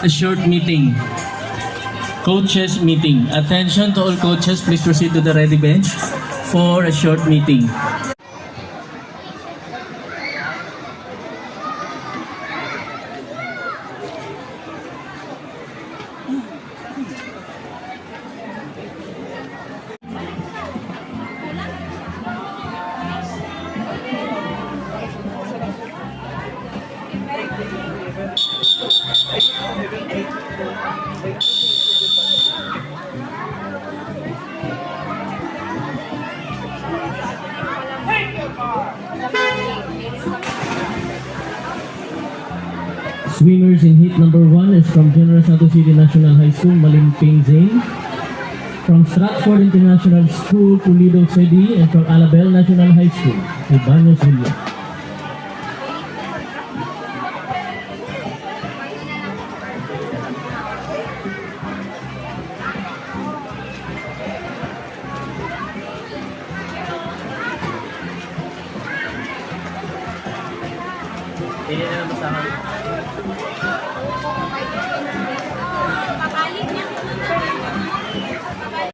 a short meeting. Coaches meeting. Attention to all coaches, please proceed to the ready bench for a short meeting. Swimmers in heat number 1 is from General Santos City National High School, Malimping Zane. From Stratford International School, Pulido City, and from Alabel National High School, Ibañez Villa. Hindi na lang masahan. Papalit niya.